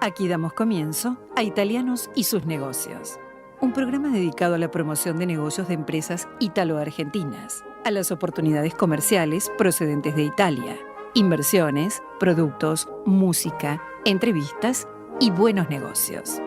Aquí damos comienzo a Italianos y sus negocios, un programa dedicado a la promoción de negocios de empresas italo-argentinas, a las oportunidades comerciales procedentes de Italia, inversiones, productos, música, entrevistas y buenos negocios.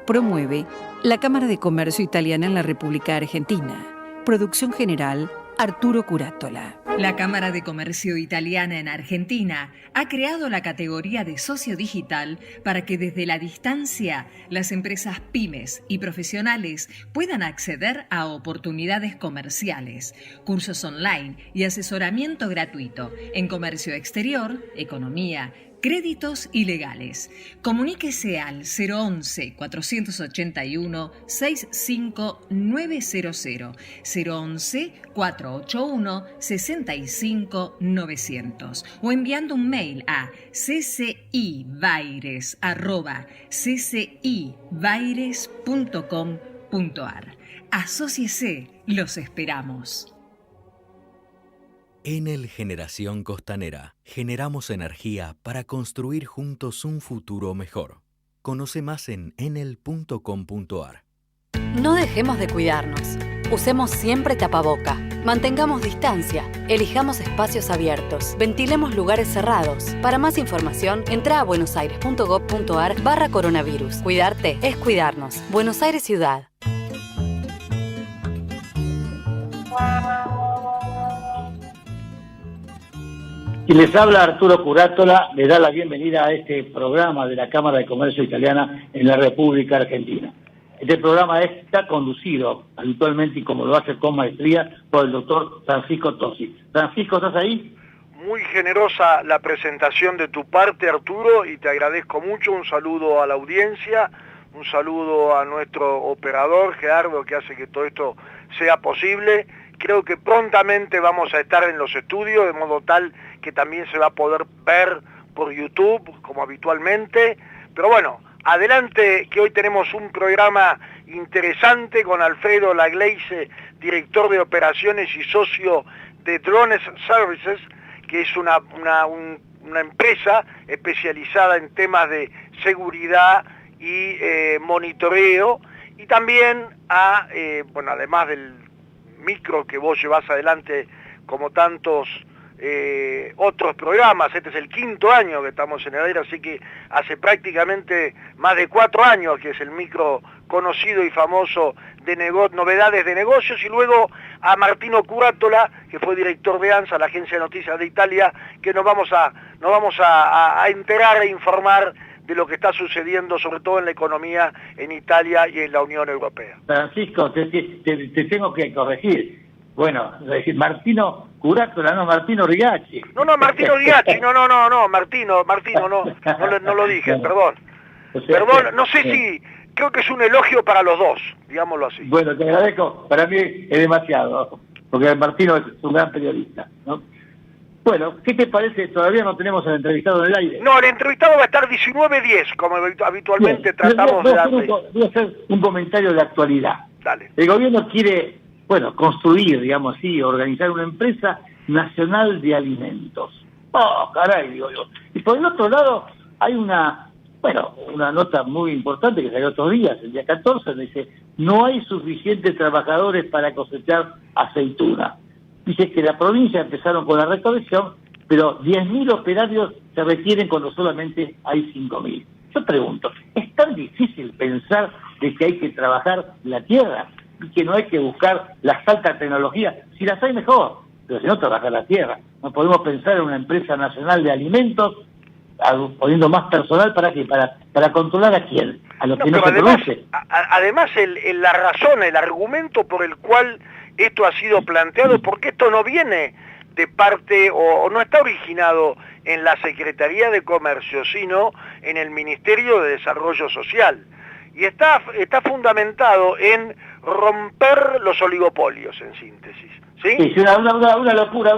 Promueve la Cámara de Comercio Italiana en la República Argentina. Producción general, Arturo Curátola. La Cámara de Comercio Italiana en Argentina ha creado la categoría de socio digital para que desde la distancia las empresas pymes y profesionales puedan acceder a oportunidades comerciales, cursos online y asesoramiento gratuito en comercio exterior, economía, créditos y legales. Comuníquese al 011-481-65900, 011-481-65900 o enviando un mail a ccibaires@ccibaires.com.ar. Asóciese, los esperamos. Enel Generación Costanera. Generamos energía para construir juntos un futuro mejor. Conoce más en enel.com.ar. No dejemos de cuidarnos. Usemos siempre tapaboca. Mantengamos distancia. Elijamos espacios abiertos. Ventilemos lugares cerrados. Para más información, entra a buenosaires.gov.ar/coronavirus. Cuidarte es cuidarnos. Buenos Aires Ciudad. Y les habla Arturo Curátola, le da la bienvenida a este programa de la Cámara de Comercio Italiana en la República Argentina. Este programa está conducido habitualmente y como lo hace con maestría por el doctor Francisco Tosi. Francisco, ¿estás ahí? Muy generosa la presentación de tu parte, Arturo, y te agradezco mucho. Un saludo a la audiencia, un saludo a nuestro operador, Gerardo, que hace que todo esto sea posible. Creo que prontamente vamos a estar en los estudios, de modo tal que también se va a poder ver por YouTube, como habitualmente. Pero bueno, adelante, que hoy tenemos un programa interesante con Alfredo Lagleise, director de operaciones y socio de Drones Services, que es una empresa especializada en temas de seguridad y monitoreo, y también además del micro que vos llevás adelante como tantos otros programas. Este es el 5º año que estamos en el aire, así que hace prácticamente más de 4 años que es el micro conocido y famoso de novedades de negocios, y luego a Martino Curátola, que fue director de ANSA, la agencia de noticias de Italia, que nos vamos a enterar e informar de lo que está sucediendo, sobre todo en la economía en Italia y en la Unión Europea. Francisco, te tengo que corregir. Bueno, Martino Curátola, no Martino Rigacci. No, Martino Rigacci, no, Martino, no lo dije, perdón. Perdón, no sé si, creo que es un elogio para los dos, digámoslo así. Bueno, te agradezco, para mí es demasiado, porque Martino es un gran periodista, ¿no? Bueno, ¿qué te parece? Todavía no tenemos al entrevistado en el aire. No, el entrevistado va a estar 19:10, como habitualmente tratamos de darle. Voy a hacer un comentario de actualidad. Dale. El gobierno quiere, construir, digamos así, organizar una empresa nacional de alimentos. ¡Oh, caray! Digo yo. Y por el otro lado, hay una nota muy importante que salió otros días, el día 14, dice, no hay suficientes trabajadores para cosechar aceituna. Dice que la provincia empezaron con la recolección, pero 10.000 operarios se requieren cuando solamente hay 5.000. Yo pregunto, ¿es tan difícil pensar de que hay que trabajar la tierra y que no hay que buscar las altas tecnologías? Si las hay, mejor, pero si no, trabajar la tierra. No podemos pensar en una empresa nacional de alimentos poniendo más personal, ¿para qué? Para controlar a quién, a los que no se produce. Además, la razón, el argumento por el cual esto ha sido planteado, porque esto no viene de parte o no está originado en la Secretaría de Comercio, sino en el Ministerio de Desarrollo Social. Y está fundamentado en romper los oligopolios, en síntesis. ¿Sí? Sí, una locura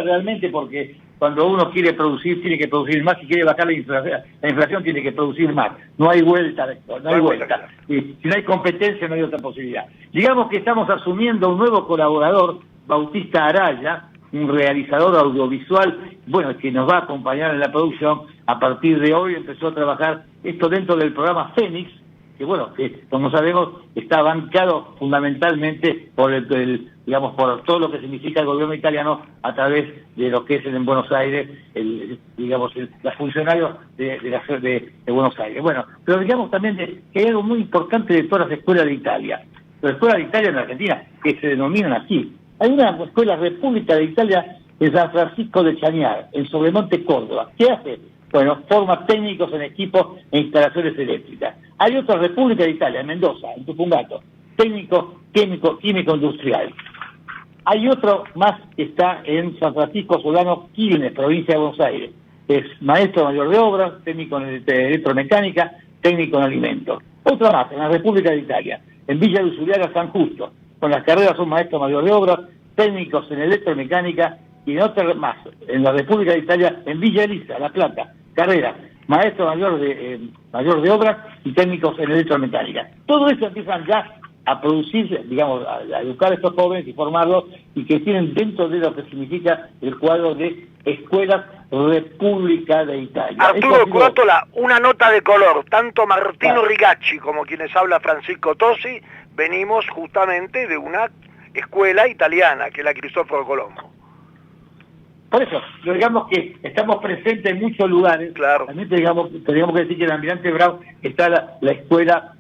realmente, porque cuando uno quiere producir, tiene que producir más. Si quiere bajar la inflación tiene que producir más. No hay vuelta de esto, no hay vuelta. Si no hay competencia, no hay otra posibilidad. Digamos que estamos asumiendo un nuevo colaborador, Bautista Araya, un realizador audiovisual, bueno, que nos va a acompañar en la producción. A partir de hoy empezó a trabajar esto dentro del programa Fénix, que bueno, que como sabemos está bancado fundamentalmente por digamos, por todo lo que significa el gobierno italiano a través de lo que es en Buenos Aires, los funcionarios de Buenos Aires. Bueno, pero digamos también que hay algo muy importante de todas las escuelas de Italia. Las escuelas de Italia en Argentina, que se denominan así. Hay una escuela República de Italia en San Francisco de Chañar, en Sobremonte, Córdoba. ¿Qué hace? Bueno, forma técnicos en equipos e instalaciones eléctricas. Hay otra República de Italia, en Mendoza, en Tupungato, técnico, químico industrial. Hay otro más que está en San Francisco Solano, Quilmes, provincia de Buenos Aires. Es maestro mayor de obras, técnico en electromecánica, técnico en alimentos. Otra más, en la República de Italia, en Villa de Usuriaga, San Justo. Con las carreras son maestro mayor de obras, técnicos en electromecánica, y en otra más, en la República de Italia, en Villa Elisa, La Plata, carrera, maestro mayor de obras y técnicos en electromecánica. Todo eso empiezan ya a producir, digamos, a educar a estos jóvenes y formarlos, y que tienen dentro de lo que significa el cuadro de Escuelas República de Italia. Arturo Curótola, una nota de color. Tanto Martino Rigacci como quienes habla Francisco Tosi, venimos justamente de una escuela italiana, que es la Cristoforo Colombo. Por eso, digamos que estamos presentes en muchos lugares. Claro. También tendríamos que decir que en Almirante Brown está la escuela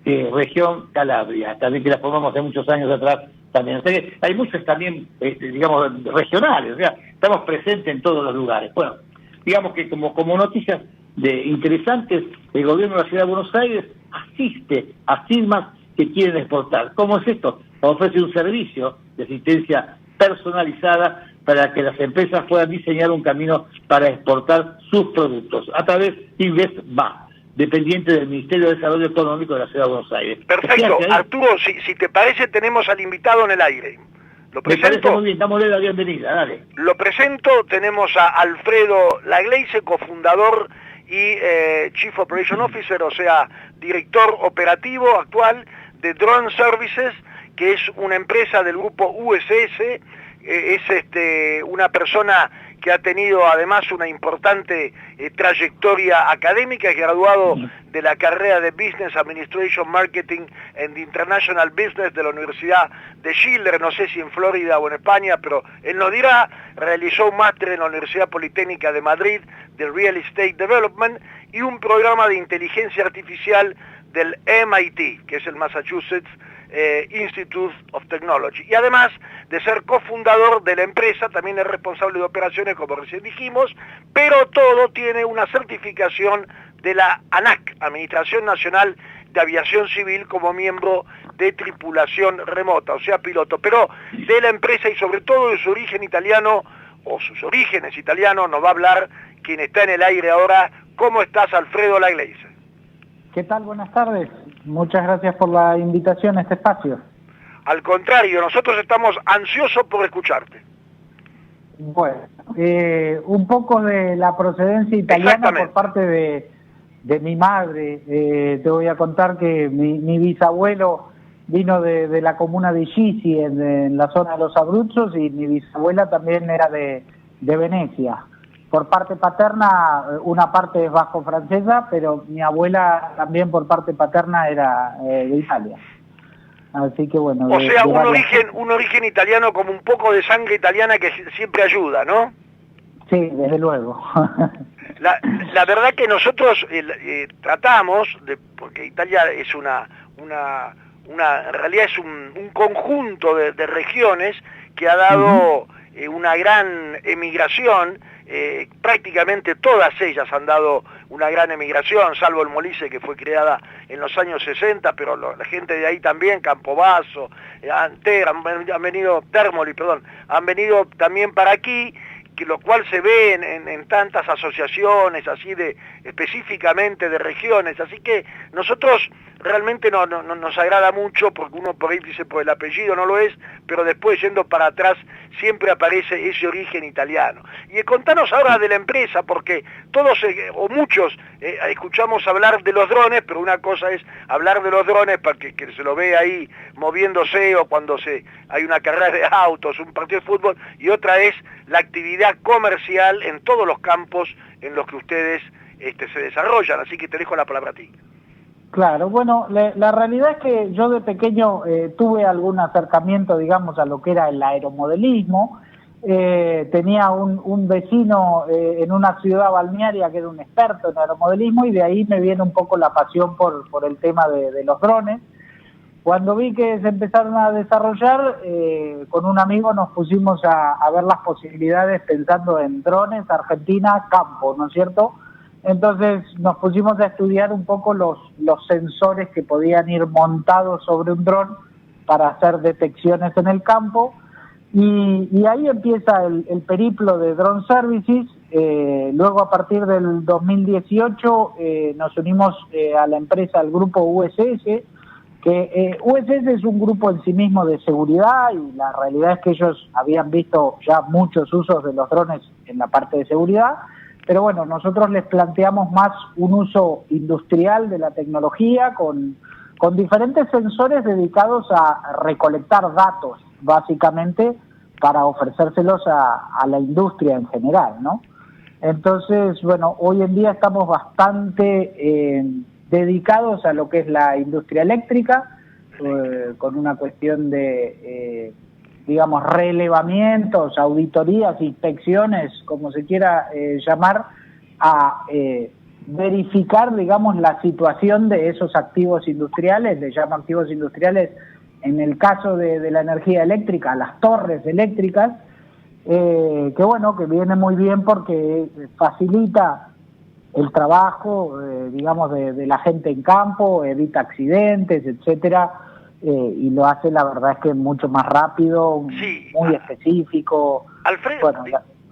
región Calabria, también que la formamos hace muchos años atrás también. O sea que hay muchos también, digamos, regionales, o sea, estamos presentes en todos los lugares. Bueno, digamos que como noticias interesantes, el gobierno de la Ciudad de Buenos Aires asiste a firmas que quieren exportar. ¿Cómo es esto? Ofrece un servicio de asistencia personalizada para que las empresas puedan diseñar un camino para exportar sus productos a través de InvestBA, dependiente del Ministerio de Desarrollo Económico de la Ciudad de Buenos Aires. Perfecto. Arturo, si te parece, tenemos al invitado en el aire. ¿Lo presento? Me parece muy bien, dámosle la bienvenida, dale. Lo presento, tenemos a Alfredo Lagleise, cofundador y Chief Operation Officer, o sea, director operativo actual de Drone Services, que es una empresa del grupo USS. Es una persona que ha tenido además una importante trayectoria académica, es graduado de la carrera de Business Administration Marketing and International Business de la Universidad de Schiller, no sé si en Florida o en España, pero él nos dirá. Realizó un máster en la Universidad Politécnica de Madrid de Real Estate Development y un programa de inteligencia artificial del MIT, que es el Massachusetts Institute of Technology, y además de ser cofundador de la empresa, también es responsable de operaciones, como recién dijimos, pero todo tiene una certificación de la ANAC, Administración Nacional de Aviación Civil, como miembro de tripulación remota, o sea, piloto, pero de la empresa y sobre todo de su origen italiano, o sus orígenes italianos, nos va a hablar quien está en el aire ahora. ¿Cómo estás, Alfredo Lagleise? ¿Qué tal? Buenas tardes. Muchas gracias por la invitación a este espacio. Al contrario, nosotros estamos ansiosos por escucharte. Bueno, un poco de la procedencia italiana por parte de mi madre. Te voy a contar que mi bisabuelo vino de la comuna de Gisi, en la zona de los Abruzos, y mi bisabuela también era de Venecia. Por parte paterna, una parte es vasco-francesa, pero mi abuela también por parte paterna era de Italia. Así que bueno... O sea, un origen italiano, como un poco de sangre italiana que siempre ayuda, ¿no? Sí, desde luego. La verdad que nosotros tratamos, porque Italia es en realidad es un conjunto de regiones que ha dado una gran emigración. Prácticamente todas ellas han dado una gran emigración, salvo el Molise, que fue creada en los años 60, pero la gente de ahí también, Campobasso, han venido, Termoli, han venido también para aquí, que lo cual se ve en tantas asociaciones, así específicamente de regiones, así que nosotros realmente no nos agrada mucho, porque uno por ahí dice por el apellido no lo es, pero después yendo para atrás siempre aparece ese origen italiano. Y contanos ahora de la empresa, porque todos o muchos escuchamos hablar de los drones, pero una cosa es hablar de los drones para que se lo ve ahí moviéndose, o cuando hay una carrera de autos, un partido de fútbol, y otra es la actividad comercial en todos los campos en los que ustedes se desarrollan, así que te dejo la palabra a ti. Claro, bueno, la realidad es que yo de pequeño tuve algún acercamiento, digamos, a lo que era el aeromodelismo. Tenía un vecino en una ciudad balnearia que era un experto en aeromodelismo, y de ahí me viene un poco la pasión por el tema de los drones. Cuando vi que se empezaron a desarrollar, con un amigo nos pusimos a ver las posibilidades pensando en drones, Argentina, campo, ¿no es cierto? Entonces nos pusimos a estudiar un poco los sensores que podían ir montados sobre un dron para hacer detecciones en el campo, y ahí empieza el periplo de Drone Services. Luego, a partir del 2018 nos unimos a la empresa, al grupo USS, que USS es un grupo en sí mismo de seguridad, y la realidad es que ellos habían visto ya muchos usos de los drones en la parte de seguridad. Pero bueno, nosotros les planteamos más un uso industrial de la tecnología con diferentes sensores dedicados a recolectar datos, básicamente, para ofrecérselos a la industria en general, ¿no? Entonces, bueno, hoy en día estamos bastante dedicados a lo que es la industria eléctrica, con una cuestión de digamos, relevamientos, auditorías, inspecciones, como se quiera llamar, a verificar, digamos, la situación de esos activos industriales. Le llamo activos industriales, en el caso de la energía eléctrica, las torres eléctricas, que bueno, que viene muy bien porque facilita el trabajo, digamos, de la gente en campo, evita accidentes, etcétera. Y lo hace, la verdad es que mucho más rápido, sí, muy específico. Alfredo, bueno,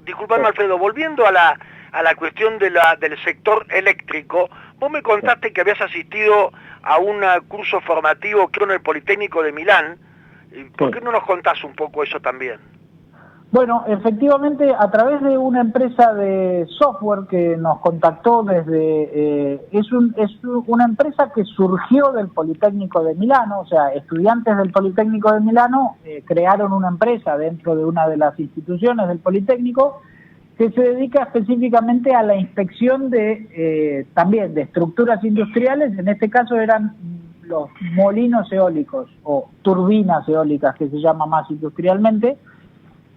disculpame, Alfredo, volviendo a la cuestión del sector eléctrico, vos me contaste que habías asistido a un curso formativo, creo, en el Politécnico de Milán. ¿Por qué no nos contás un poco eso también? Bueno, efectivamente, a través de una empresa de software que nos contactó desde... es una empresa que surgió del Politécnico de Milano, o sea, estudiantes del Politécnico de Milano crearon una empresa dentro de una de las instituciones del Politécnico que se dedica específicamente a la inspección también de estructuras industriales. En este caso eran los molinos eólicos o turbinas eólicas, que se llama más industrialmente.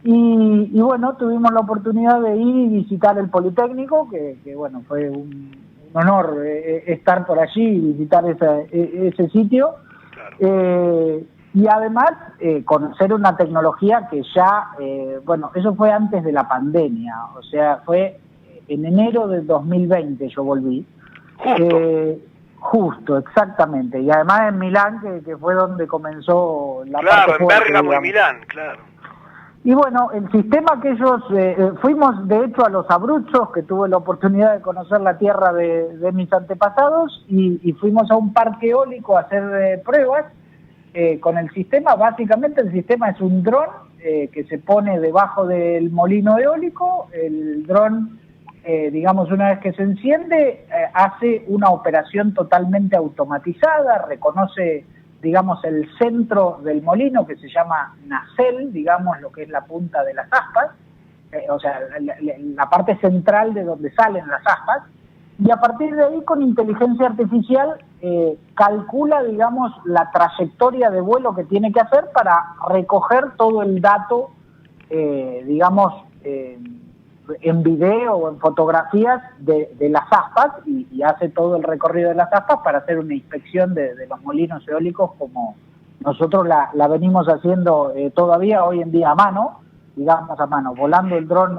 Y bueno, tuvimos la oportunidad de ir y visitar el Politécnico, que bueno, fue un honor estar por allí y visitar ese sitio. Claro. Y además conocer una tecnología que ya, bueno, eso fue antes de la pandemia, o sea, fue en enero del 2020 yo volví. Justo, exactamente, y además en Milán, que fue donde comenzó la parte fuerte. Claro, en Bérgamo y Milán, claro. Y bueno, el sistema que ellos, fuimos de hecho a los Abruzos, que tuve la oportunidad de conocer la tierra de mis antepasados, y fuimos a un parque eólico a hacer pruebas con el sistema. Básicamente el sistema es un dron que se pone debajo del molino eólico. El dron, digamos, una vez que se enciende, hace una operación totalmente automatizada, reconoce, digamos, el centro del molino, que se llama nacel, digamos, lo que es la punta de las aspas, o sea, la parte central de donde salen las aspas, y a partir de ahí, con inteligencia artificial, calcula, digamos, la trayectoria de vuelo que tiene que hacer para recoger todo el dato, digamos, en video o en fotografías de las aspas, y hace todo el recorrido de las aspas para hacer una inspección de los molinos eólicos, como nosotros la venimos haciendo todavía hoy en día a mano, digamos a mano, volando el dron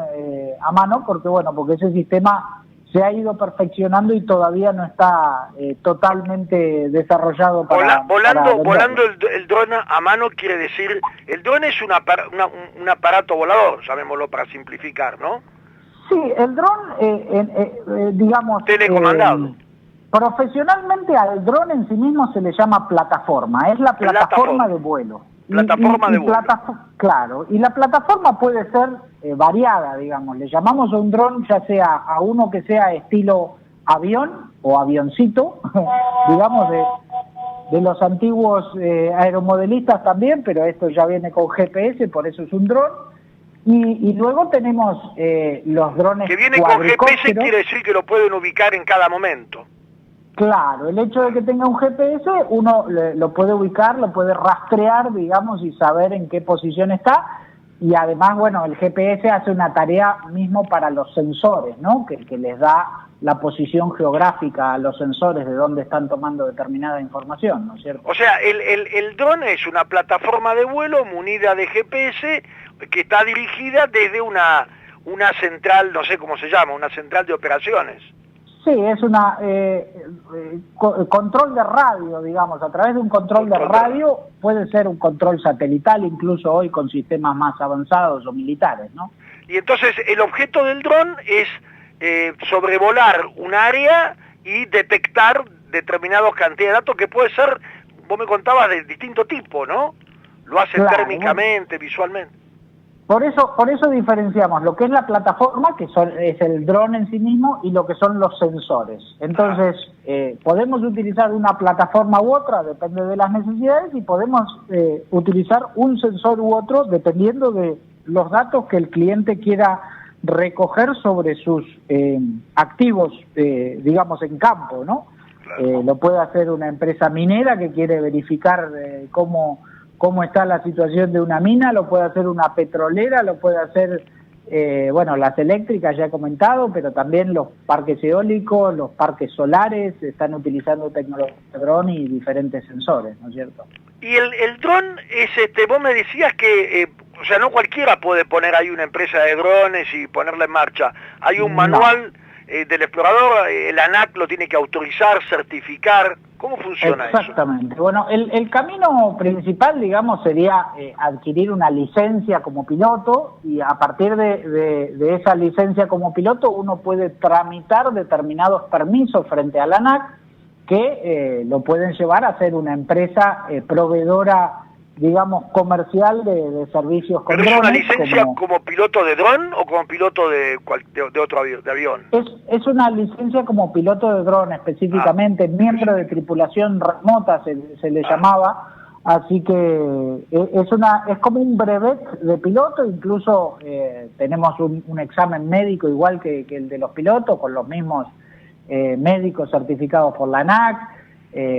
a mano, porque bueno, porque ese sistema se ha ido perfeccionando y todavía no está totalmente desarrollado para... Volando el dron a mano quiere decir... El dron es un aparato volador, llamémoslo para simplificar, ¿no? Sí, el dron, digamos... Telecomandado. Profesionalmente al dron en sí mismo se le llama plataforma, es la plataforma de vuelo. Plataforma de vuelo. Claro, y la plataforma puede ser variada, digamos. Le llamamos a un dron ya sea a uno que sea estilo avión o avioncito, digamos de los antiguos aeromodelistas también, pero esto ya viene con GPS, por eso es un dron. Y luego tenemos los drones que viene con GPS quiere decir que lo pueden ubicar en cada momento. Claro, el hecho de que tenga un GPS, uno lo puede ubicar, lo puede rastrear, digamos, y saber en qué posición está. Y además, bueno, el GPS hace una tarea mismo para los sensores, ¿no? Que les da la posición geográfica a los sensores de dónde están tomando determinada información, ¿no es cierto? O sea, el dron es una plataforma de vuelo munida de GPS que está dirigida desde una central, no sé cómo se llama, una central de operaciones. Sí, es una control de radio, digamos, a través de un control de radio, puede ser un control satelital, incluso hoy con sistemas más avanzados o militares, ¿no? Y entonces el objeto del dron es sobrevolar un área y detectar determinados cantidades de datos que puede ser, vos me contabas, de distinto tipo, ¿no? Lo hace térmicamente, visualmente. Por eso diferenciamos lo que es la plataforma, que es el dron en sí mismo, y lo que son los sensores. Entonces, podemos utilizar una plataforma u otra, depende de las necesidades, y podemos utilizar un sensor u otro, dependiendo de los datos que el cliente quiera recoger sobre sus activos, digamos, en campo, ¿no? Claro. Lo puede hacer una empresa minera que quiere verificar cómo está la situación de una mina, lo puede hacer una petrolera, lo puede hacer, las eléctricas ya he comentado, pero también los parques eólicos, los parques solares están utilizando tecnología de dron y diferentes sensores, ¿no es cierto? Y el dron es, vos me decías que, o sea, no cualquiera puede poner ahí una empresa de drones y ponerla en marcha. Hay un manual del explorador, el ANAC lo tiene que autorizar, certificar. ¿Cómo funciona eso? Exactamente. Bueno, el camino principal, digamos, sería adquirir una licencia como piloto, y a partir de esa licencia como piloto uno puede tramitar determinados permisos frente al ANAC que lo pueden llevar a ser una empresa proveedora, digamos, comercial de servicios con drones. ¿Pero es una licencia como piloto de dron o como piloto de otro avión? Es una licencia como piloto de dron específicamente, miembro de tripulación remota se le llamaba, así que es como un brevet de piloto, incluso tenemos un examen médico igual que el de los pilotos, con los mismos médicos certificados por la ANAC.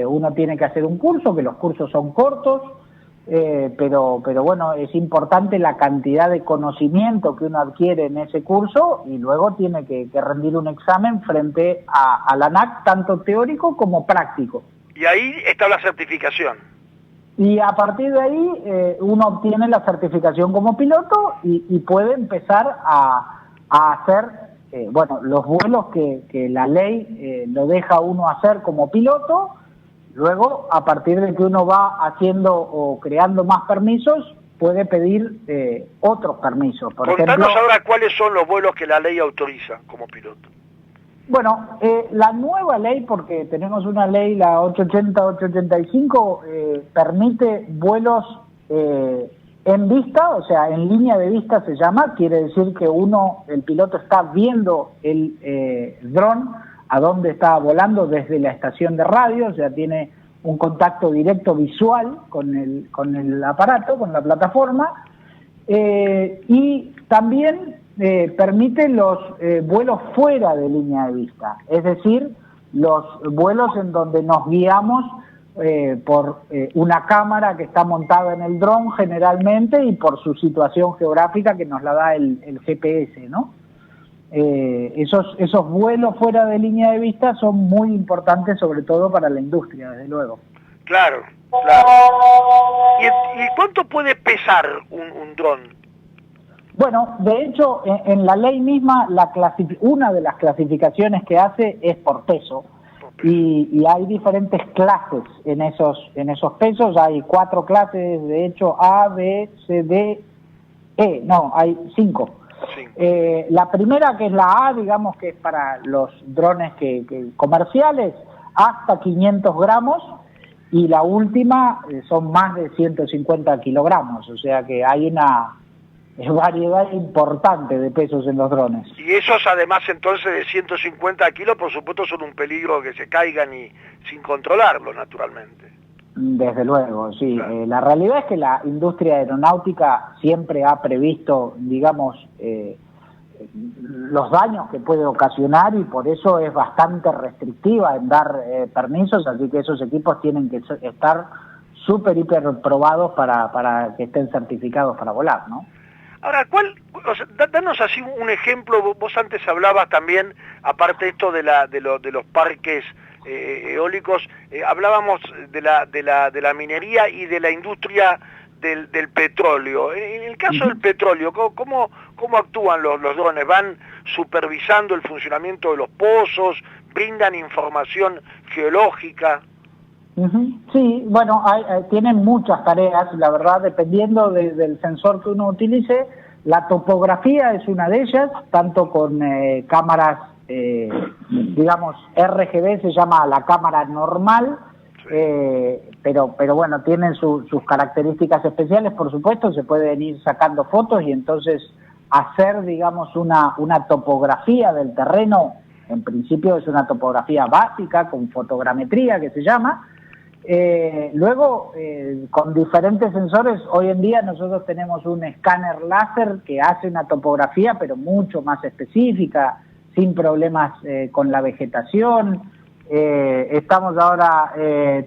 Uno tiene que hacer un curso, que los cursos son cortos, pero bueno, es importante la cantidad de conocimiento que uno adquiere en ese curso, y luego tiene que rendir un examen frente a la ANAC, tanto teórico como práctico. Y ahí está la certificación. Y a partir de ahí uno obtiene la certificación como piloto y puede empezar a hacer los vuelos que la ley lo deja a uno hacer como piloto. Luego, a partir de que uno va haciendo o creando más permisos, puede pedir otros permisos. Contanos ahora cuáles son los vuelos que la ley autoriza como piloto. Bueno, la nueva ley, porque tenemos una ley, la 880-885, permite vuelos en vista, o sea, en línea de vista se llama, quiere decir que el piloto está viendo el dron a dónde está volando desde la estación de radio, o sea, tiene un contacto directo visual con el aparato, con la plataforma, y también permite los vuelos fuera de línea de vista, es decir, los vuelos en donde nos guiamos por una cámara que está montada en el dron generalmente, y por su situación geográfica que nos la da el GPS, ¿no? Esos vuelos fuera de línea de vista son muy importantes, sobre todo para la industria, desde luego. Claro. ¿Y cuánto puede pesar un dron? Bueno, de hecho, en la ley misma, una de las clasificaciones que hace es por peso, y hay diferentes clases en esos pesos. Hay 4 clases, de hecho, A, B, C, D, E, no, hay 5. La primera, que es la A, digamos que es para los drones comerciales, hasta 500 gramos, y la última son más de 150 kilogramos, o sea que hay una variedad importante de pesos en los drones. Y esos, además, entonces, de 150 kilos, por supuesto, son un peligro que se caigan y sin controlarlo, naturalmente. Desde luego, sí. Claro. La realidad es que la industria aeronáutica siempre ha previsto, digamos, los daños que puede ocasionar, y por eso es bastante restrictiva en dar permisos, así que esos equipos tienen que estar súper, hiper probados para que estén certificados para volar, ¿no? Ahora, danos así un ejemplo. Vos antes hablabas también, aparte de esto de los parques eólicos, hablábamos de la minería y de la industria del petróleo. En el caso del petróleo, ¿cómo actúan los drones? ¿Van supervisando el funcionamiento de los pozos? ¿Brindan información geológica? Sí, bueno, tienen muchas tareas, la verdad, dependiendo del sensor que uno utilice. La topografía es una de ellas, tanto con cámaras, digamos, RGB, se llama la cámara normal, pero bueno, tienen sus características especiales, por supuesto. Se pueden ir sacando fotos y entonces hacer, digamos, una topografía del terreno. En principio es una topografía básica, con fotogrametría, que se llama. Luego, con diferentes sensores, hoy en día nosotros tenemos un escáner láser que hace una topografía, pero mucho más específica, sin problemas con la vegetación. Estamos ahora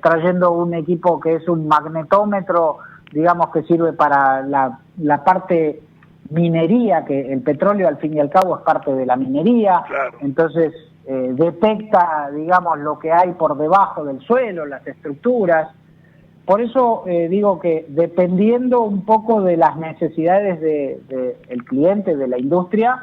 trayendo un equipo que es un magnetómetro, digamos, que sirve para la parte minería, que el petróleo al fin y al cabo es parte de la minería. Claro. Entonces detecta, digamos, lo que hay por debajo del suelo, las estructuras. Por eso digo que dependiendo un poco de las necesidades del cliente, de la industria,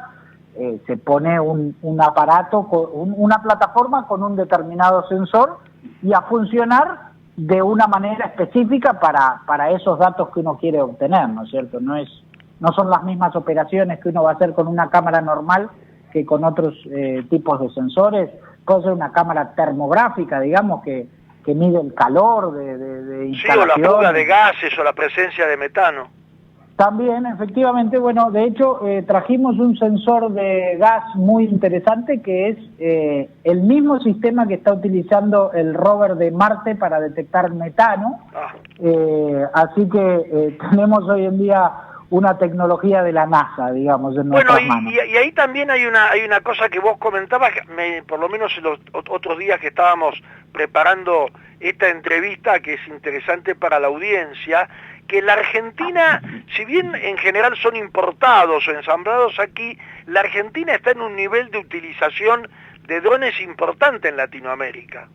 se pone un aparato, una plataforma con un determinado sensor, y a funcionar de una manera específica para esos datos que uno quiere obtener, ¿no es cierto? No son las mismas operaciones que uno va a hacer con una cámara normal que con otros tipos de sensores. Puede ser una cámara termográfica, digamos, que mide el calor de instalación. Sí, o la fuga de gases o la presencia de metano. También, efectivamente. Bueno, de hecho, trajimos un sensor de gas muy interesante, que es el mismo sistema que está utilizando el rover de Marte para detectar metano. Así que tenemos hoy en día una tecnología de la NASA, digamos, en nuestras manos. Y ahí también hay una cosa que vos comentabas, por lo menos en los otros días que estábamos preparando esta entrevista, que es interesante para la audiencia, que la Argentina, si bien en general son importados o ensamblados aquí, la Argentina está en un nivel de utilización de drones importante en Latinoamérica.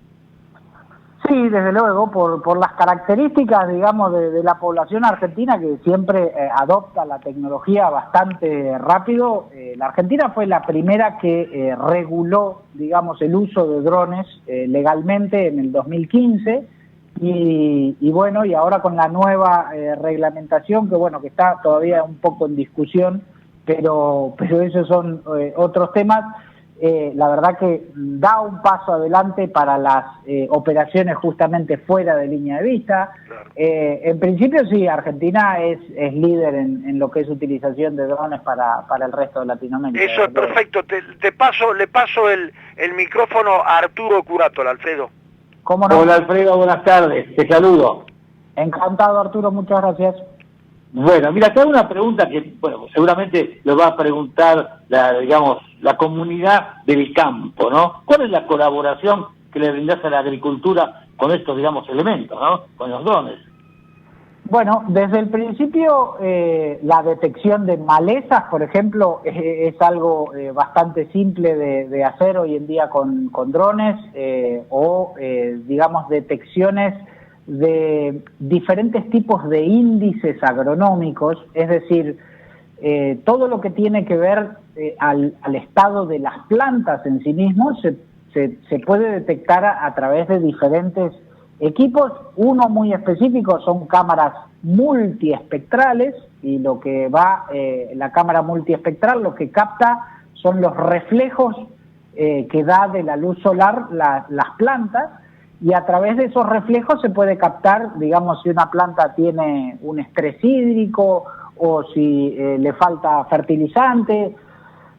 Sí, desde luego, por las características, digamos, de la población argentina, que siempre adopta la tecnología bastante rápido. La Argentina fue la primera que reguló, digamos, el uso de drones legalmente en el 2015, y bueno, y ahora con la nueva reglamentación, que está todavía un poco en discusión, pero esos son otros temas. La verdad que da un paso adelante para las operaciones justamente fuera de línea de vista. Claro. En principio sí, Argentina es líder en lo que es utilización de drones para el resto de Latinoamérica. Eso es perfecto. Le paso el micrófono a Arturo Curato, Alfredo. ¿Cómo no? Hola Alfredo, buenas tardes, te saludo. Encantado, Arturo, muchas gracias. Bueno, mira, te hago una pregunta que, bueno, seguramente lo va a preguntar la comunidad del campo, ¿no? ¿Cuál es la colaboración que le brindás a la agricultura con estos, elementos, ¿no? Con los drones. Bueno, desde el principio la detección de malezas, por ejemplo, es algo bastante simple de hacer hoy en día con drones, o detecciones de diferentes tipos de índices agronómicos, es decir, todo lo que tiene que ver al estado de las plantas en sí mismos se puede detectar a través de diferentes equipos. Uno muy específico son cámaras multiespectrales, y lo que va, la cámara multiespectral lo que capta son los reflejos que da de la luz solar las plantas, y a través de esos reflejos se puede captar, digamos, si una planta tiene un estrés hídrico o si le falta fertilizante.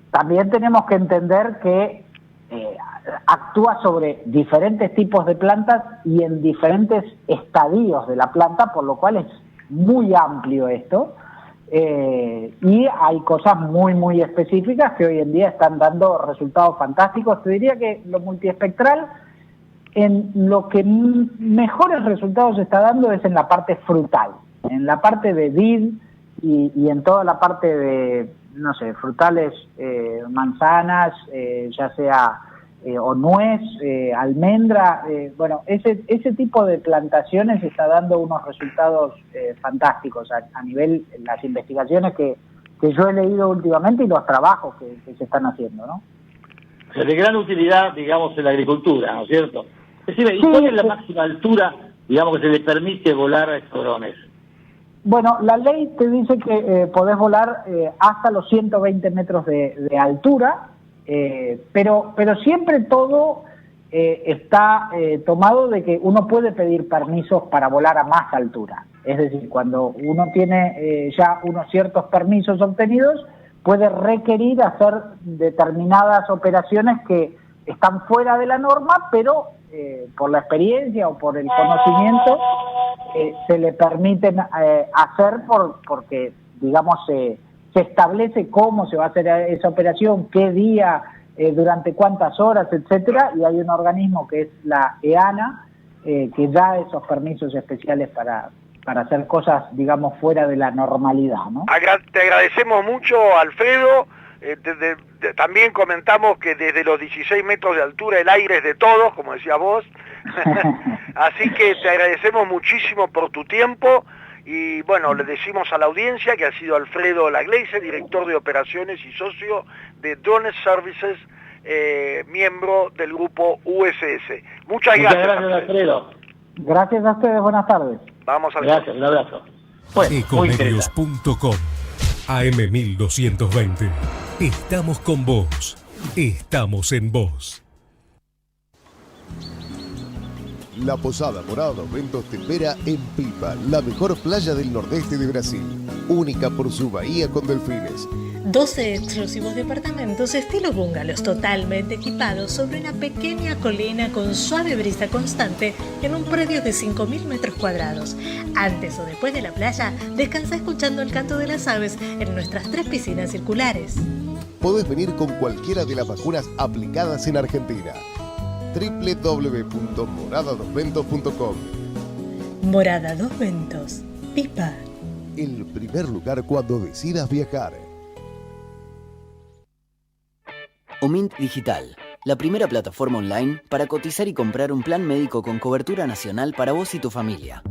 También tenemos que entender que actúa sobre diferentes tipos de plantas y en diferentes estadios de la planta, por lo cual es muy amplio esto. Y hay cosas muy específicas que hoy en día están dando resultados fantásticos. Te diría que lo multiespectral, en lo que mejores resultados está dando es en la parte frutal, en la parte de vid y en toda la parte de, no sé, frutales, manzanas, ya sea o nuez, almendra, bueno, ese tipo de plantaciones está dando unos resultados fantásticos a nivel de las investigaciones que yo he leído últimamente y los trabajos que se están haciendo, ¿no? O sea, de gran utilidad, digamos, en la agricultura, ¿no es cierto? Decime, ¿y cuál es la máxima altura, digamos, que se le permite volar a estos drones? Bueno, la ley te dice que podés volar hasta los 120 metros de altura, pero siempre todo está tomado de que uno puede pedir permisos para volar a más altura. Es decir, cuando uno tiene ya unos ciertos permisos obtenidos, puede requerir hacer determinadas operaciones que están fuera de la norma, pero por la experiencia o por el conocimiento se le permiten hacer porque, digamos, se establece cómo se va a hacer esa operación, qué día, durante cuántas horas, etcétera, y hay un organismo que es la EANA que da esos permisos especiales para hacer cosas, digamos, fuera de la normalidad, ¿no? Te agradecemos mucho, Alfredo. También comentamos que desde los 16 metros de altura el aire es de todos, como decías vos. Así que te agradecemos muchísimo por tu tiempo. Y bueno, le decimos a la audiencia que ha sido Alfredo Lagleise, director de operaciones y socio de Drone Services, miembro del grupo USS. Muchas gracias, Alfredo. Gracias a ustedes, buenas tardes. Vamos a ver. Gracias, un abrazo. Bueno, Ecomedios.com AM1220. Estamos con vos. Estamos en vos. La Posada Morada dos Ventos te espera en Pipa, la mejor playa del nordeste de Brasil, única por su bahía con delfines. 12 exclusivos departamentos estilo bungalows totalmente equipados sobre una pequeña colina con suave brisa constante en un predio de 5.000 metros cuadrados. Antes o después de la playa, descansa escuchando el canto de las aves en nuestras 3 piscinas circulares. Podés venir con cualquiera de las vacunas aplicadas en Argentina. www.moradadosventos.com. Morada Dos Ventos, Pipa. El primer lugar cuando decidas viajar. Omint Digital, la primera plataforma online para cotizar y comprar un plan médico con cobertura nacional para vos y tu familia.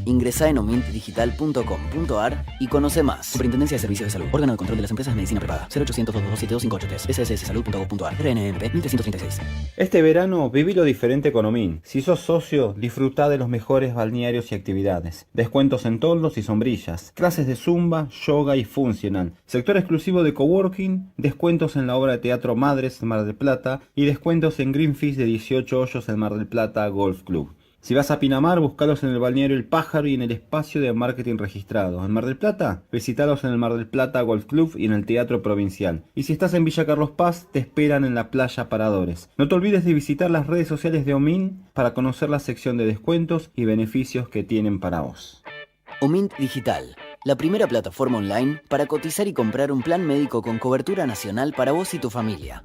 Ingresá en omintdigital.com.ar y conoce más. Superintendencia de Servicios de Salud. Órgano de Control de las Empresas de Medicina Privada. 0800-227-2583. SSSalud.gov.ar. RNMP 1336. Este verano viví lo diferente con Omint. Si sos socio, disfrutá de los mejores balnearios y actividades. Descuentos en toldos y sombrillas. Clases de zumba, yoga y funcional. Sector exclusivo de coworking. Descuentos en la obra de teatro Madres en Mar del Plata. Y descuentos en Greenfish de 18 hoyos en Mar del Plata Golf Club. Si vas a Pinamar, buscalos en el balneario El Pájaro y en el espacio de marketing registrado. En Mar del Plata, visitalos en el Mar del Plata Golf Club y en el Teatro Provincial. Y si estás en Villa Carlos Paz, te esperan en la Playa Paradores. No te olvides de visitar las redes sociales de Omint para conocer la sección de descuentos y beneficios que tienen para vos. Omint Digital, la primera plataforma online para cotizar y comprar un plan médico con cobertura nacional para vos y tu familia.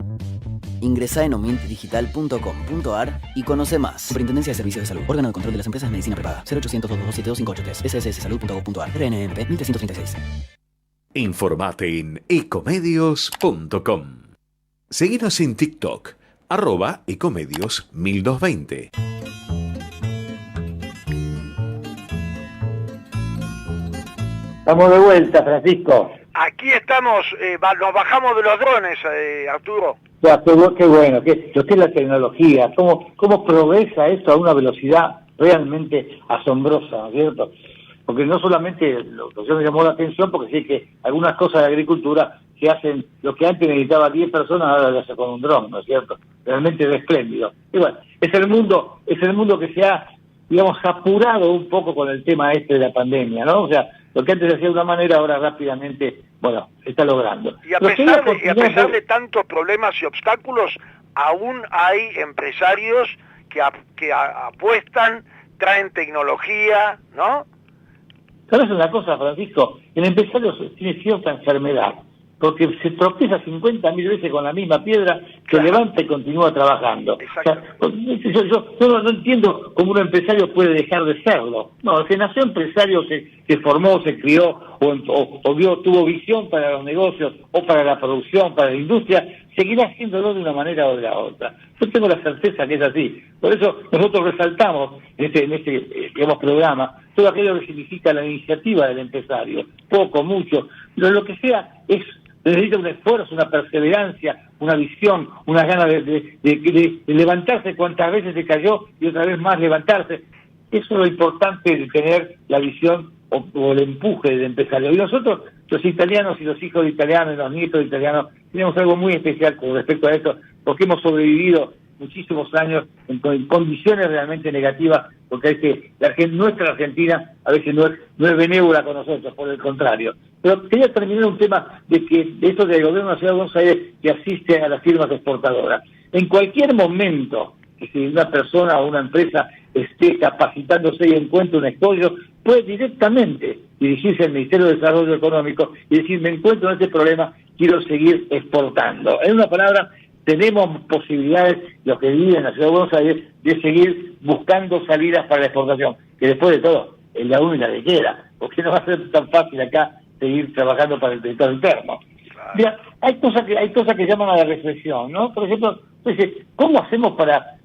Ingresá en omintdigital.com.ar y conoce más. Superintendencia de Servicios de Salud. Órgano de Control de las Empresas de Medicina Privada. 0800-227-2583. SSSalud.gov.ar. RNMP 1336. Informate en ecomedios.com. Seguinos en TikTok, @ecomedios1220. Estamos de vuelta, Francisco. Aquí estamos, nos bajamos de los drones, Arturo. Ya, qué bueno, lo que es la tecnología, cómo progresa esto a una velocidad realmente asombrosa, ¿no es cierto? Porque no solamente lo que me llamó la atención, porque sí que algunas cosas de agricultura se hacen, lo que antes necesitaba 10 personas, ahora lo hace con un dron, ¿no es cierto? Realmente es espléndido. Y bueno, es el mundo que se ha, digamos, apurado un poco con el tema de la pandemia, ¿no? O sea, lo que antes se hacía de una manera, ahora rápidamente, bueno, se está logrando. Y a pesar de tantos problemas y obstáculos, aún hay empresarios que apuestan, traen tecnología, ¿no? ¿Sabes una cosa, Francisco? El empresario tiene cierta enfermedad, porque se tropieza 50.000 veces con la misma piedra, se levanta y continúa trabajando. O sea, yo no entiendo cómo un empresario puede dejar de serlo. No, se nació empresario, se formó, se crió, tuvo visión para los negocios, o para la producción, para la industria, seguirá haciéndolo de una manera o de la otra. Yo tengo la certeza que es así. Por eso nosotros resaltamos en este programa todo aquello que significa la iniciativa del empresario, poco, mucho, pero lo que sea necesita un esfuerzo, una perseverancia, una visión, una ganas de levantarse cuantas veces se cayó y otra vez más levantarse. Eso es lo importante de tener la visión o el empuje del empresario. Y nosotros, los italianos y los hijos de italianos y los nietos de italianos, tenemos algo muy especial con respecto a esto, porque hemos sobrevivido muchísimos años en condiciones realmente negativas, porque nuestra Argentina a veces no es benévola con nosotros, por el contrario. Pero quería terminar un tema de esto del gobierno de la Ciudad de Buenos Aires que asiste a las firmas exportadoras. En cualquier momento que si una persona o una empresa esté capacitándose y encuentre un escollo, puede directamente dirigirse al Ministerio de Desarrollo Económico y decir, me encuentro en este problema, quiero seguir exportando. En una palabra, tenemos posibilidades, los que viven en la Ciudad de Buenos Aires, de seguir buscando salidas para la exportación, que después de todo, es la única que queda, porque no va a ser tan fácil acá seguir trabajando para el territorio interno. Mira, hay cosas que llaman a la reflexión, ¿no? Por ejemplo, ¿cómo hacemos para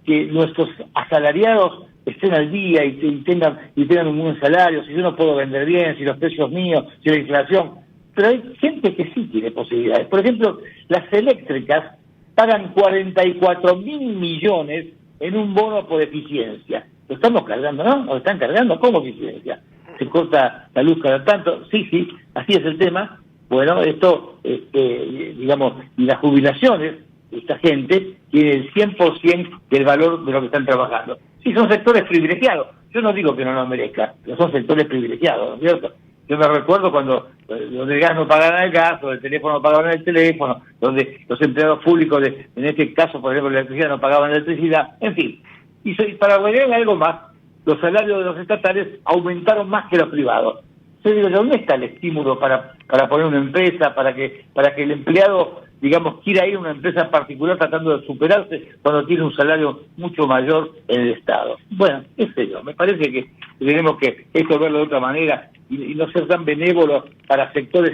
que nuestros asalariados estén al día y tengan un buen salario? Si yo no puedo vender bien, si los precios míos, si la inflación. Pero hay gente que sí tiene posibilidades. Por ejemplo, las eléctricas pagan 44.000 millones en un bono por eficiencia. Lo estamos cargando, ¿no? ¿Lo están cargando? ¿Cómo eficiencia? Se corta la luz cada tanto. Sí, así es el tema. Bueno, esto, digamos, y las jubilaciones, esta gente tiene el 100% del valor de lo que están trabajando. Sí, son sectores privilegiados. Yo no digo que no lo merezcan, pero son sectores privilegiados, ¿no es cierto? Yo me recuerdo cuando donde el gas no pagaban el gas, o el teléfono no pagaban el teléfono, donde los empleados públicos, en este caso, por ejemplo, la electricidad no pagaban la electricidad, en fin. Y para agregar algo más, los salarios de los estatales aumentaron más que los privados. Yo digo, ¿dónde está el estímulo para poner una empresa, para que el empleado, digamos, quiera ir a una empresa particular tratando de superarse cuando tiene un salario mucho mayor en el Estado? Bueno, qué sé yo, me parece que tenemos que esto verlo de otra manera y no ser tan benévolos para sectores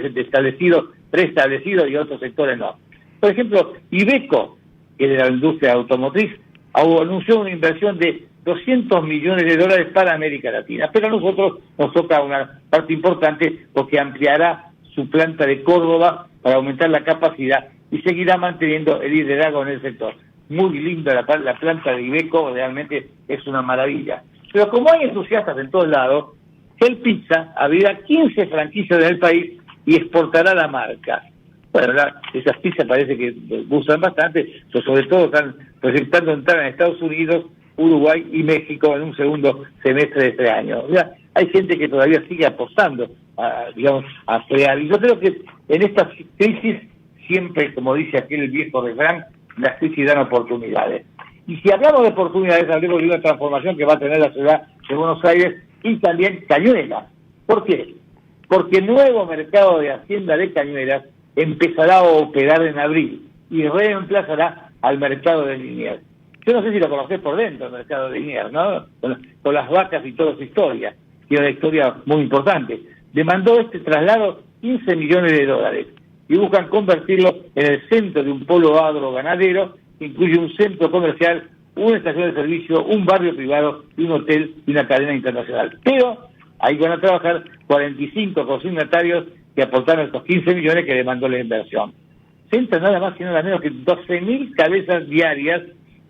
preestablecidos y otros sectores no. Por ejemplo, Iveco, que es de la industria automotriz, anunció una inversión de $200 millones para América Latina, pero a nosotros nos toca una parte importante porque ampliará su planta de Córdoba para aumentar la capacidad y seguirá manteniendo el liderazgo en el sector. Muy linda la planta de Iveco, realmente es una maravilla. Pero como hay entusiastas en todos lados, Hell Pizza abrirá 15 franquicias en el país y exportará la marca. Bueno, esas pizzas parece que gustan bastante, pero sobre todo están proyectando entrar en Estados Unidos, Uruguay y México en un segundo semestre de este año. O sea, hay gente que todavía sigue apostando a crear. Y yo creo que en estas crisis siempre, como dice aquel viejo refrán, las crisis dan oportunidades. Y si hablamos de oportunidades, hablemos de una transformación que va a tener la ciudad de Buenos Aires y también Cañuelas. ¿Por qué? Porque el nuevo mercado de Hacienda de Cañuelas empezará a operar en abril y reemplazará al mercado de Liniers. Yo no sé si lo conocés por dentro, el mercado de Liniers, ¿no? Con las vacas y toda su historia. Tiene una historia muy importante. Demandó este traslado $15 millones y buscan convertirlo en el centro de un polo agro-ganadero que incluye un centro comercial, una estación de servicio, un barrio privado y un hotel y una cadena internacional. Pero ahí van a trabajar 45 consignatarios que aportaron estos 15 millones que demandó la inversión. Se entra nada más y nada menos que 12.000 cabezas diarias,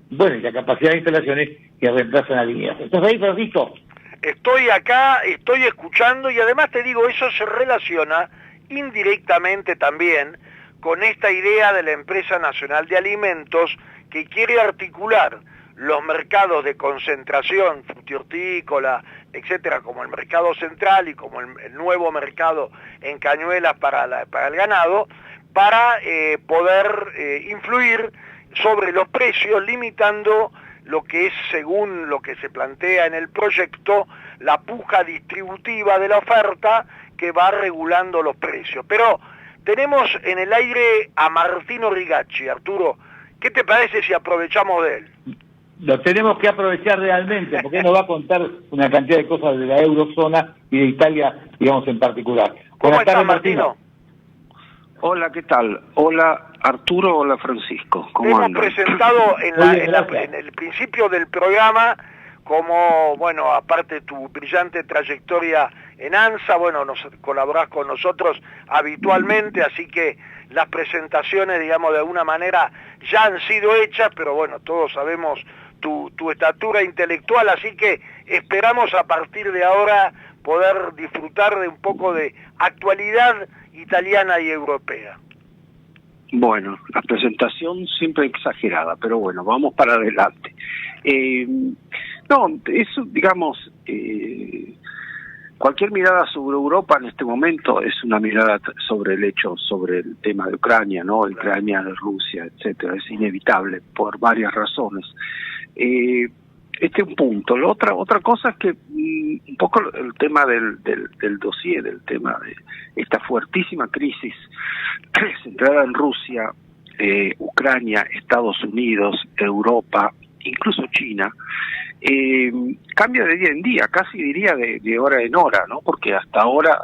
bueno, y la capacidad de instalaciones que reemplazan a líneas. ¿Estás ahí, Francisco? Estoy acá, estoy escuchando, y además te digo, eso se relaciona indirectamente también con esta idea de la Empresa Nacional de Alimentos, que quiere articular los mercados de concentración frutihortícola, etcétera, como el mercado central y como el nuevo mercado en Cañuelas para el ganado, para poder influir sobre los precios, limitando lo que es, según lo que se plantea en el proyecto, la puja distributiva de la oferta que va regulando los precios. Pero tenemos en el aire a Martino Rigacci. Arturo, ¿qué te parece si aprovechamos de él? Lo tenemos que aprovechar realmente, porque nos va a contar una cantidad de cosas de la eurozona y de Italia, digamos, en particular. ¿Cómo estás, Martino? Hola, ¿qué tal? Hola, Arturo, hola, Francisco. ¿Cómo andan? Hemos presentado en el principio del programa, como, bueno, aparte de tu brillante trayectoria en ANSA, bueno, nos colaborás con nosotros habitualmente, así que las presentaciones, digamos, de alguna manera ya han sido hechas, pero bueno, todos sabemos tu estatura intelectual, así que esperamos a partir de ahora poder disfrutar de un poco de actualidad italiana y europea. Bueno, la presentación siempre exagerada, pero bueno, vamos para adelante. No, eso, digamos, cualquier mirada sobre Europa en este momento es una mirada sobre el hecho, sobre el tema de Ucrania, ¿no? Ucrania, Rusia, etcétera. Es inevitable por varias razones. Este es un punto. La otra cosa es que un poco el tema del dossier, del tema de esta fuertísima crisis centrada en Rusia, Ucrania, Estados Unidos, Europa, incluso China, cambia de día en día, casi diría de hora en hora, ¿no? Porque hasta ahora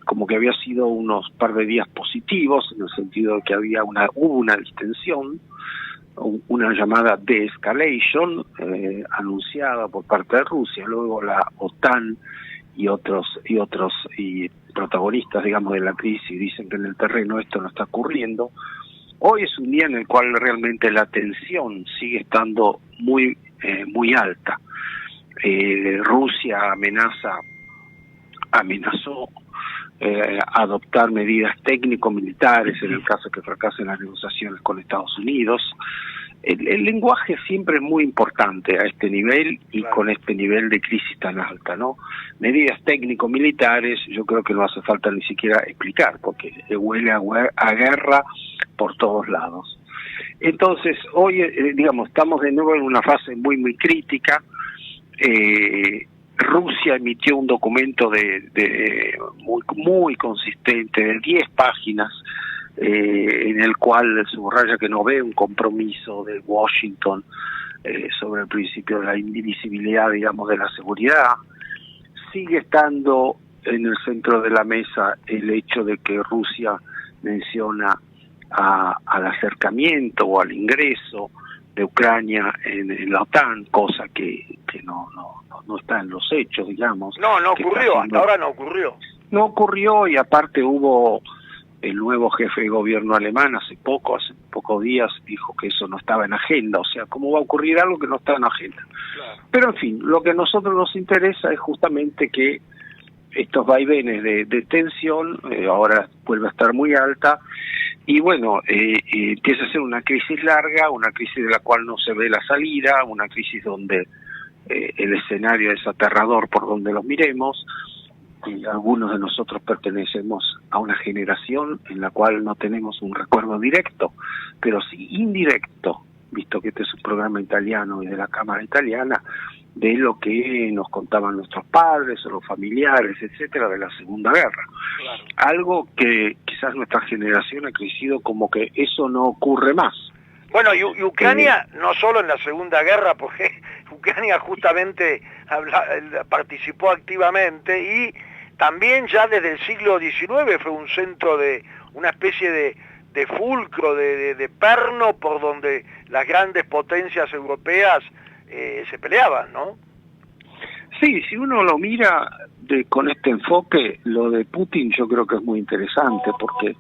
como que había sido unos par de días positivos, en el sentido de que hubo una distensión, una llamada de-escalation anunciada por parte de Rusia. Luego la OTAN y otros protagonistas, digamos, de la crisis dicen que en el terreno esto no está ocurriendo. Hoy es un día en el cual realmente la tensión sigue estando muy alta. Rusia amenazó adoptar medidas técnico-militares en el caso que fracasen las negociaciones con Estados Unidos. El lenguaje siempre es muy importante a este nivel y con este nivel de crisis tan alta, ¿no? Medidas técnico-militares, yo creo que no hace falta ni siquiera explicar, porque huele a guerra por todos lados. Entonces, hoy, digamos, estamos de nuevo en una fase muy, muy crítica. Rusia emitió un documento muy consistente, de 10 páginas, en el cual subraya que no ve un compromiso de Washington sobre el principio de la indivisibilidad, digamos, de la seguridad. Sigue estando en el centro de la mesa el hecho de que Rusia menciona al acercamiento o al ingreso de Ucrania en la OTAN, cosa que no está en los hechos, digamos. No ocurrió, hasta ahora no ocurrió. No ocurrió, y aparte hubo el nuevo jefe de gobierno alemán hace pocos días dijo que eso no estaba en agenda. O sea, ¿cómo va a ocurrir algo que no está en agenda? Claro. Pero en fin, lo que a nosotros nos interesa es justamente que estos vaivenes de tensión ahora vuelve a estar muy alta, y bueno, empieza a ser una crisis larga, una crisis de la cual no se ve la salida, una crisis donde el escenario es aterrador por donde lo miremos, y algunos de nosotros pertenecemos a una generación en la cual no tenemos un recuerdo directo, pero sí indirecto, visto que este es un programa italiano y de la Cámara Italiana, de lo que nos contaban nuestros padres o los familiares, etcétera, de la Segunda Guerra. Claro. Algo que quizás nuestra generación ha crecido como que eso no ocurre más. Bueno, y Ucrania, no solo en la Segunda Guerra, porque Ucrania justamente participó activamente, y también ya desde el siglo XIX fue un centro de una especie de fulcro, de perno por donde las grandes potencias europeas se peleaban, ¿no? Sí, si uno lo mira con este enfoque, lo de Putin yo creo que es muy interesante, porque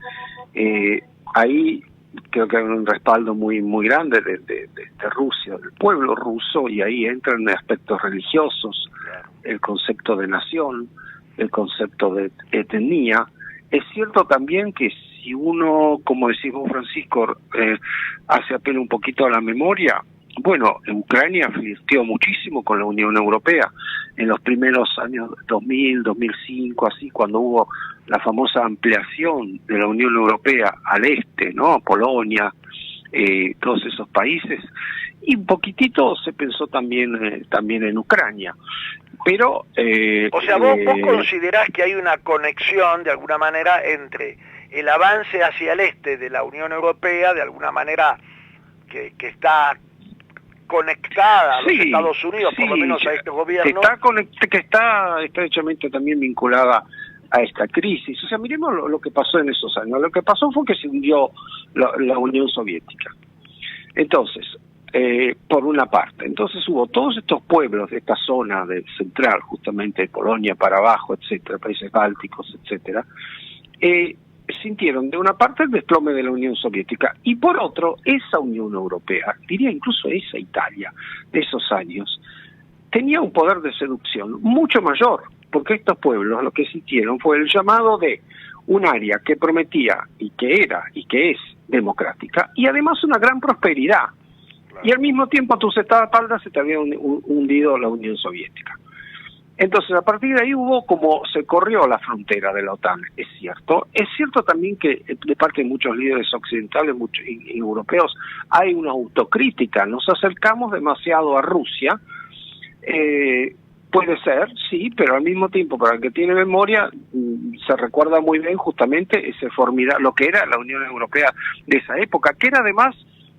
ahí creo que hay un respaldo muy grande de Rusia, del pueblo ruso, y ahí entran aspectos religiosos, el concepto de nación, el concepto de etnia. Es cierto también que si uno, como decís vos, Francisco, hace apelo un poquito a la memoria, bueno, Ucrania flirteó muchísimo con la Unión Europea en los primeros años 2000, 2005, así, cuando hubo la famosa ampliación de la Unión Europea al este, ¿no? Polonia, todos esos países, y un poquitito se pensó también en Ucrania. Pero o sea, vos considerás que hay una conexión de alguna manera entre el avance hacia el este de la Unión Europea, de alguna manera que está conectada a los Estados Unidos, por lo menos a este gobierno, que está estrechamente también vinculada a esta crisis. O sea, miremos lo que pasó en esos años. Lo que pasó fue que se hundió la Unión Soviética. Entonces, por una parte, entonces hubo todos estos pueblos de esta zona central, justamente de Polonia para abajo, etcétera, países bálticos, etcétera, sintieron de una parte el desplome de la Unión Soviética y por otro esa Unión Europea, diría incluso esa Italia de esos años, tenía un poder de seducción mucho mayor, porque estos pueblos lo que sintieron fue el llamado de un área que prometía y que era y que es democrática y además una gran prosperidad. Y al mismo tiempo a tus espaldas se te había hundido la Unión Soviética. Entonces, a partir de ahí se corrió la frontera de la OTAN, es cierto. Es cierto también que de parte de muchos líderes occidentales y europeos hay una autocrítica. Nos acercamos demasiado a Rusia. Puede ser, sí, pero al mismo tiempo, para el que tiene memoria, se recuerda muy bien justamente lo que era la Unión Europea de esa época, que era además...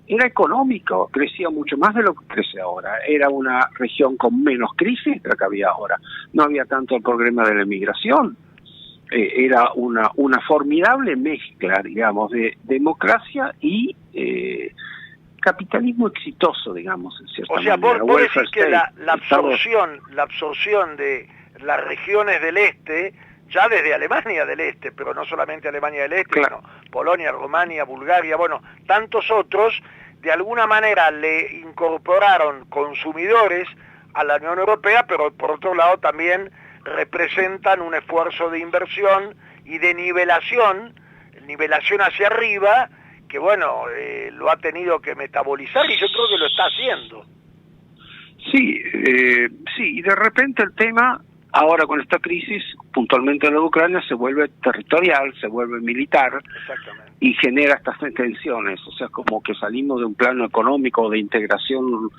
era económico, crecía mucho más de lo que crece ahora. Era una región con menos crisis de la que había ahora. No había tanto el problema de la emigración. Era una formidable mezcla, digamos, de democracia y capitalismo exitoso, digamos, en cierta manera. O sea, vos decís que la absorción de las regiones del este, ya desde Alemania del Este, pero no solamente Alemania del Este, sino Polonia, Rumania, Bulgaria, bueno, tantos otros, de alguna manera le incorporaron consumidores a la Unión Europea, pero por otro lado también representan un esfuerzo de inversión y de nivelación hacia arriba, que bueno, lo ha tenido que metabolizar y yo creo que lo está haciendo. Sí, y de repente el tema... Ahora con esta crisis, puntualmente en la Ucrania, se vuelve territorial, se vuelve militar y genera estas tensiones. O sea, como que salimos de un plano económico de integración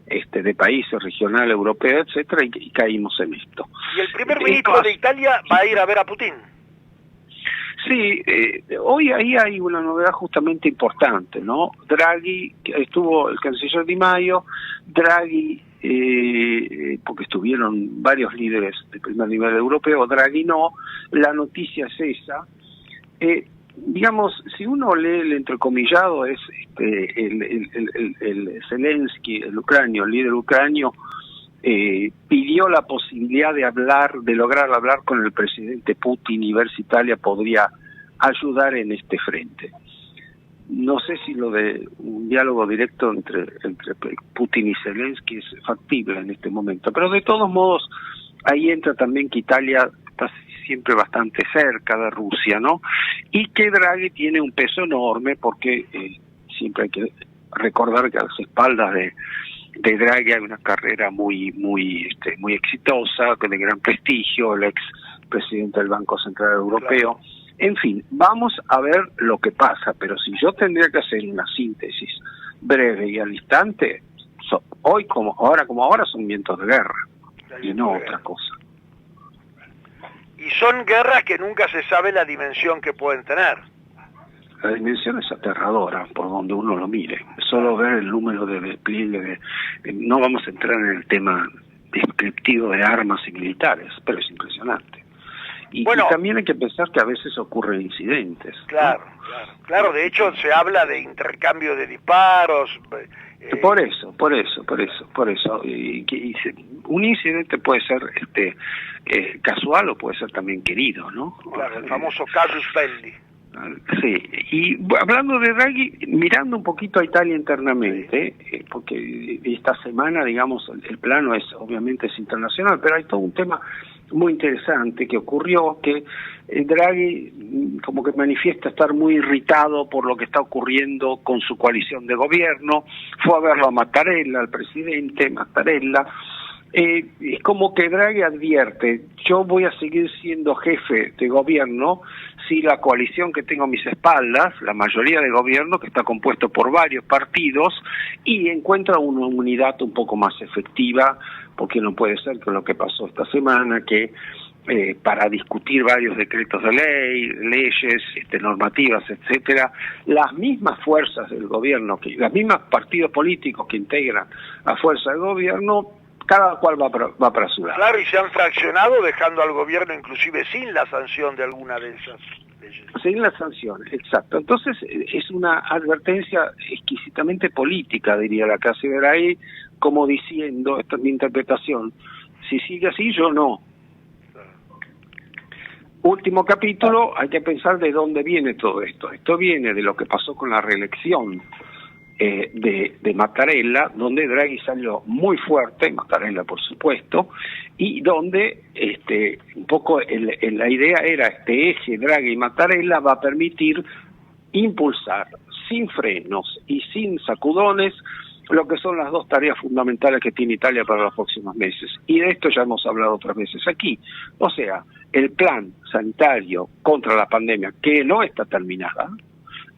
de países regional, europeo, etcétera, y caímos en esto. ¿Y el primer ministro de Italia va a ir a ver a Putin? Sí, hoy ahí hay una novedad justamente importante, ¿no? Draghi, el canciller Di Maio, Draghi, porque estuvieron varios líderes de primer nivel europeo, Draghi no, la noticia es esa. Digamos, si uno lee el entrecomillado, es el Zelensky, el líder ucranio, pidió la posibilidad de lograr hablar con el presidente Putin y ver si Italia podría ayudar en este frente. No sé si lo de un diálogo directo entre Putin y Zelensky es factible en este momento, pero de todos modos ahí entra también que Italia está siempre bastante cerca de Rusia, ¿no? Y que Draghi tiene un peso enorme porque siempre hay que recordar que a las espaldas de Draghi hay una carrera muy exitosa, de gran prestigio, el ex presidente del Banco Central Europeo. Claro. En fin, vamos a ver lo que pasa, pero si yo tendría que hacer una síntesis breve y al instante, hoy como ahora son vientos de guerra y no otra cosa. Y son guerras que nunca se sabe la dimensión que pueden tener. La dimensión es aterradora por donde uno lo mire. Solo ver el número de despliegue no vamos a entrar en el tema descriptivo de armas y militares, pero es impresionante. Y también hay que pensar que a veces ocurren incidentes. Claro, ¿no? claro. De hecho, se habla de intercambio de disparos. Por eso. Un incidente puede ser casual o puede ser también querido, ¿no? Claro, el famoso casus belli. Sí, y hablando de Draghi, mirando un poquito a Italia internamente, porque esta semana, digamos, el plano es obviamente es internacional, pero hay todo un tema muy interesante que ocurrió, que Draghi como que manifiesta estar muy irritado por lo que está ocurriendo con su coalición de gobierno, fue a verlo a Mattarella, al presidente Mattarella. Es como que Draghi advierte, yo voy a seguir siendo jefe de gobierno si la coalición que tengo a mis espaldas, la mayoría de gobierno, que está compuesto por varios partidos, y encuentra una unidad un poco más efectiva, porque no puede ser que lo que pasó esta semana, que para discutir varios decretos de ley, leyes, normativas, etcétera, las mismas fuerzas del gobierno, las mismas partidos políticos que integran a fuerza del gobierno, cada cual va para su lado. Claro, y se han fraccionado dejando al gobierno inclusive sin la sanción de alguna de esas leyes. Sin las sanciones, exacto. Entonces es una advertencia exquisitamente política, diría la clase de Draghi, como diciendo, esta es mi interpretación, si sigue así yo no. Último capítulo, hay que pensar de dónde viene todo esto. Esto viene de lo que pasó con la reelección de Mattarella, donde Draghi salió muy fuerte, Mattarella por supuesto, y donde un poco la idea era este eje Draghi y Mattarella va a permitir impulsar sin frenos y sin sacudones lo que son las dos tareas fundamentales que tiene Italia para los próximos meses. Y de esto ya hemos hablado otras veces aquí. O sea, el plan sanitario contra la pandemia, que no está terminada,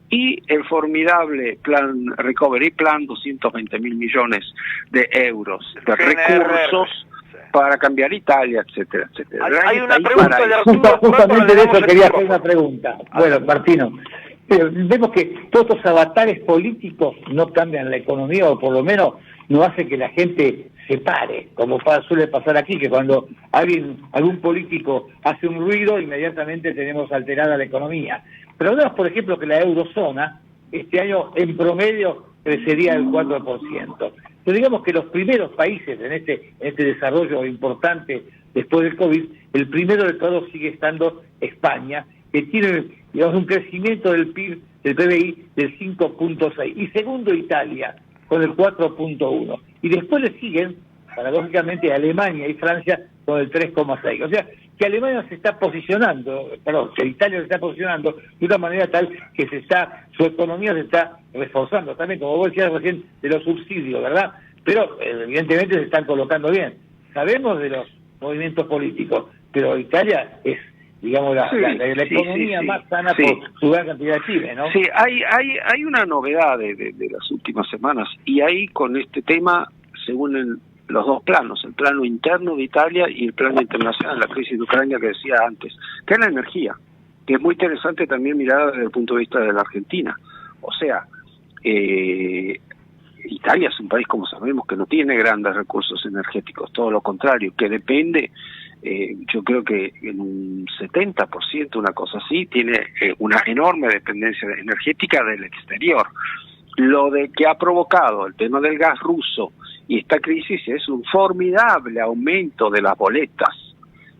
y el formidable plan Recovery Plan, 220.000 millones de euros de recursos para cambiar Italia, etcétera, etcétera. Hay una pregunta de Arturo. Justamente de eso quería hacer una pregunta. Bueno, Martino, vemos que todos estos avatares políticos no cambian la economía, o por lo menos no hace que la gente se pare, como suele pasar aquí, que cuando algún político hace un ruido, inmediatamente tenemos alterada la economía. Pero vemos, por ejemplo, que la eurozona este año en promedio crecería el 4%. Pero digamos que los primeros países en este desarrollo importante después del COVID, el primero de todos sigue estando España, que tiene, digamos, un crecimiento del PIB, del PBI, del 5.6, y segundo Italia, con el 4.1. Y después le siguen, paradójicamente, Alemania y Francia con el 3.6. O sea, que Alemania se está posicionando, que Italia se está posicionando de una manera tal que su economía se está reforzando también, como vos decías recién, de los subsidios, ¿verdad? Pero evidentemente se están colocando bien. Sabemos de los movimientos políticos, pero Italia es, digamos, la economía más sana por su gran cantidad de Chile, ¿no? Sí, hay una novedad de las últimas semanas, y ahí con este tema se unen los dos planos, el plano interno de Italia y el plano internacional, la crisis de Ucrania que decía antes, que es la energía, que es muy interesante también mirar desde el punto de vista de la Argentina. O sea, Italia es un país, como sabemos, que no tiene grandes recursos energéticos, todo lo contrario, que depende, yo creo que en un 70%, una cosa así, tiene una enorme dependencia energética del exterior. Lo de que ha provocado el tema del gas ruso y esta crisis es un formidable aumento de las boletas,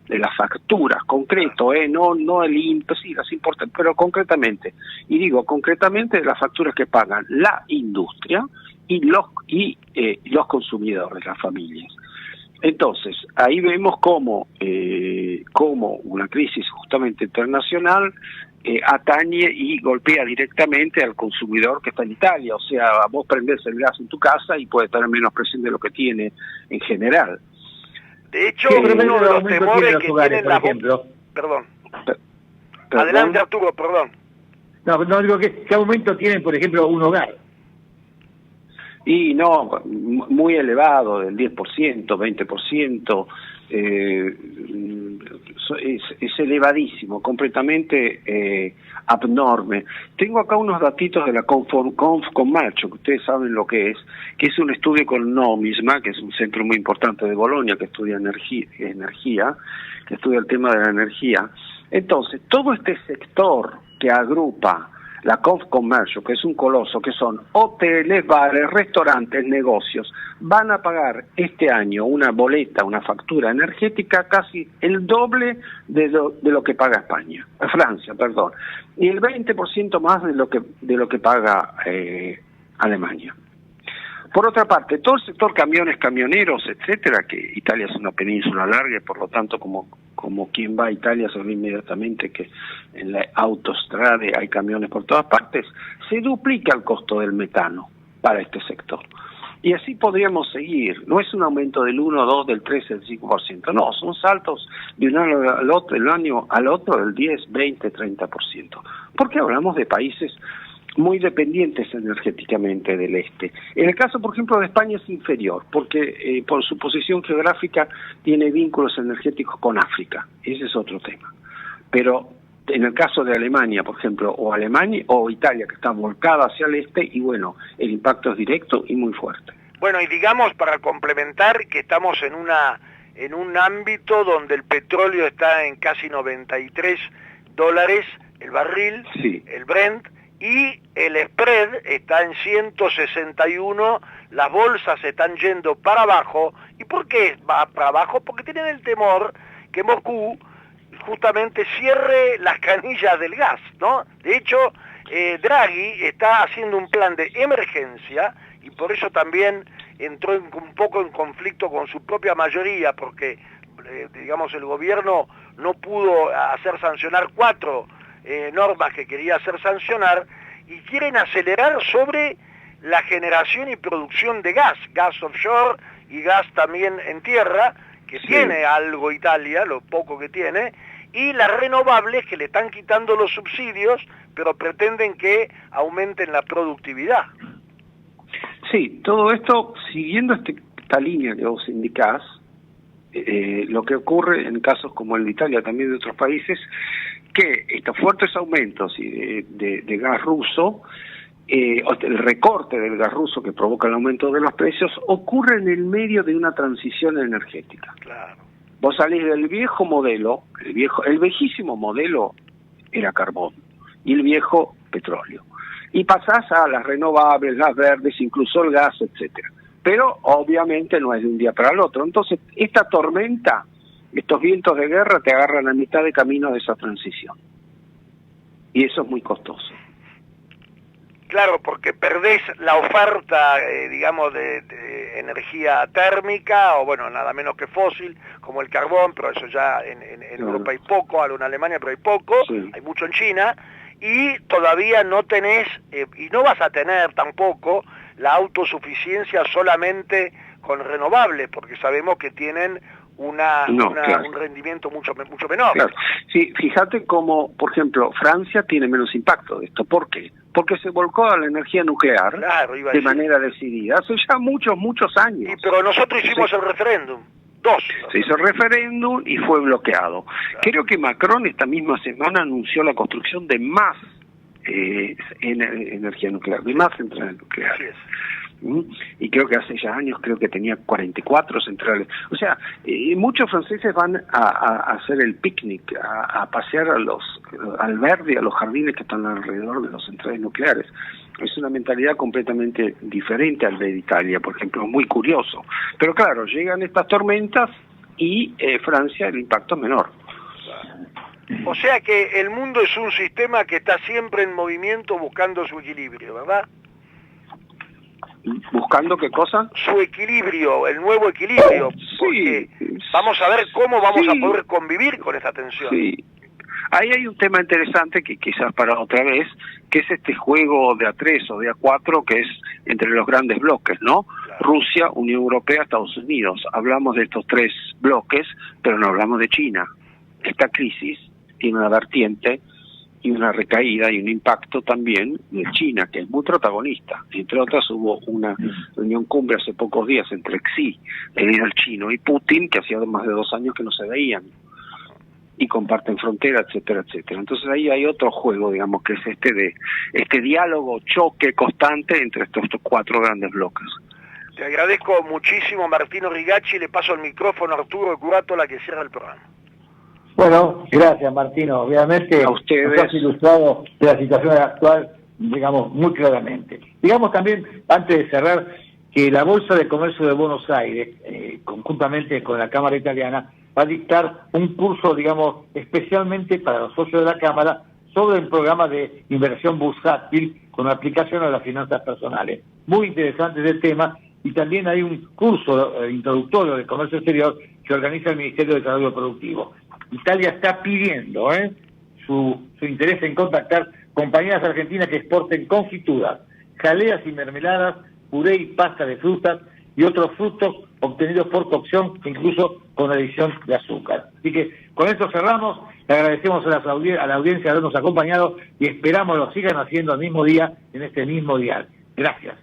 de las facturas, concreto, no el INPE, sí, las importan, pero concretamente, y digo concretamente de las facturas que pagan la industria y los consumidores, las familias. Entonces, ahí vemos cómo una crisis justamente internacional atañe y golpea directamente al consumidor que está en Italia. O sea, vos prendés el gas en tu casa y puede tener menos presión de lo que tiene en general. De hecho, uno de los temores que tienen la... Perdón. Adelante, Arturo, perdón. No digo ¿qué aumento tienen, por ejemplo, un hogar? Y no, muy elevado, del 10%, 20%, es elevadísimo, completamente abnorme. Tengo acá unos datitos de la Confcommercio, que ustedes saben lo que es un estudio con Nomisma, que es un centro muy importante de Bolonia que estudia energía, que estudia el tema de la energía. Entonces, todo este sector que agrupa la Confcommercio, que es un coloso, que son hoteles, bares, restaurantes, negocios, van a pagar este año una boleta, una factura energética casi el doble de lo que paga Francia, y el 20% más de lo que paga Alemania. Por otra parte, todo el sector camiones, camioneros, etcétera, que Italia es una península larga y por lo tanto como quien va a Italia sabe inmediatamente que en la autostrada hay camiones por todas partes, se duplica el costo del metano para este sector. Y así podríamos seguir. No es un aumento del 1, 2, del 3, del 5%. No, son saltos de un año al otro del 10, 20, 30%. Porque hablamos de países muy dependientes energéticamente del este. En el caso, por ejemplo, de España es inferior, porque por su posición geográfica tiene vínculos energéticos con África. Ese es otro tema. Pero en el caso de Alemania, por ejemplo, o Italia, que está volcada hacia el este, y bueno, el impacto es directo y muy fuerte. Bueno, y digamos, para complementar, que estamos en un ámbito donde el petróleo está en casi $93 el barril, sí. El Brent, y el spread está en 161, las bolsas están yendo para abajo. ¿Y por qué va para abajo? Porque tienen el temor que Moscú justamente cierre las canillas del gas, ¿no? De hecho, Draghi está haciendo un plan de emergencia y por eso también entró un poco en conflicto con su propia mayoría, porque, digamos, el gobierno no pudo hacer sancionar 4 normas que quería hacer sancionar, y quieren acelerar sobre la generación y producción de gas offshore y gas también en tierra, que sí. Tiene algo Italia, lo poco que tiene, y las renovables que le están quitando los subsidios, pero pretenden que aumenten la productividad. Sí, todo esto, siguiendo esta línea que vos indicás, lo que ocurre en casos como el de Italia, también de otros países, que estos fuertes aumentos de gas ruso, el recorte del gas ruso que provoca el aumento de los precios, ocurre en el medio de una transición energética. Claro. Vos salís del viejo modelo, el viejísimo modelo era carbón, y el viejo petróleo. Y pasás a las renovables, las verdes, incluso el gas, etcétera. Pero obviamente no es de un día para el otro. Entonces, esta tormenta, estos vientos de guerra te agarran a mitad de camino de esa transición. Y eso es muy costoso. Claro, porque perdés la oferta, digamos, de energía térmica, o bueno, nada menos que fósil, como el carbón, pero eso ya en Europa hay poco, algo en Alemania, pero hay poco, sí. Hay mucho en China, y todavía no tenés, y no vas a tener tampoco, la autosuficiencia solamente con renovables, porque sabemos que tienen claro. Un rendimiento mucho menor. Claro. Sí, fíjate cómo, por ejemplo, Francia tiene menos impacto de esto. ¿Por qué? Porque se volcó a la energía nuclear, claro, de manera decidida, hace ya muchos años. Sí, pero nosotros hicimos el referéndum. Se hizo el referéndum y fue bloqueado. Claro. Creo que Macron esta misma semana anunció la construcción de más energía nuclear, de más centrales nucleares. Así es. Y creo que hace ya años, creo que tenía 44 centrales. O sea, muchos franceses van a hacer el picnic, a pasear al verde, a los jardines que están alrededor de las centrales nucleares. Es una mentalidad completamente diferente al de Italia, por ejemplo, muy curioso. Pero claro, llegan estas tormentas y Francia el impacto es menor. O sea que el mundo es un sistema que está siempre en movimiento buscando su equilibrio, ¿verdad? ¿Buscando qué cosa? Su equilibrio, el nuevo equilibrio. Porque vamos a ver cómo vamos a poder convivir con esta tensión. Sí. Ahí hay un tema interesante que quizás para otra vez, que es este juego de A3 o de A4, que es entre los grandes bloques, ¿no? Claro. Rusia, Unión Europea, Estados Unidos. Hablamos de estos 3 bloques, pero no hablamos de China. Esta crisis tiene una vertiente y una recaída y un impacto también de China, que es muy protagonista. Entre otras, hubo una reunión cumbre hace pocos días entre Xi, el líder chino, y Putin, que hacía más de 2 años que no se veían. y comparten frontera, etcétera, etcétera. Entonces ahí hay otro juego, digamos, que es este diálogo, choque constante entre estos 4 grandes bloques. Te agradezco muchísimo, Martino Rigacci, le paso el micrófono a Arturo Curátola, que cierra el programa. Bueno, gracias Martino, obviamente a ustedes. Nos has ilustrado de la situación actual, digamos, muy claramente. Digamos también, antes de cerrar, que la Bolsa de Comercio de Buenos Aires, conjuntamente con la Cámara Italiana, va a dictar un curso, digamos, especialmente para los socios de la Cámara, sobre el programa de inversión bursátil con aplicación a las finanzas personales. Muy interesante ese tema, y también hay un curso introductorio de comercio exterior que organiza el Ministerio de Desarrollo Productivo. Italia está pidiendo su interés en contactar compañías argentinas que exporten confituras, jaleas y mermeladas, puré y pasta de frutas y otros frutos obtenidos por cocción, incluso con adición de azúcar. Así que con esto cerramos, le agradecemos a la audiencia de habernos acompañado y esperamos lo sigan haciendo el mismo día en este mismo dial. Gracias.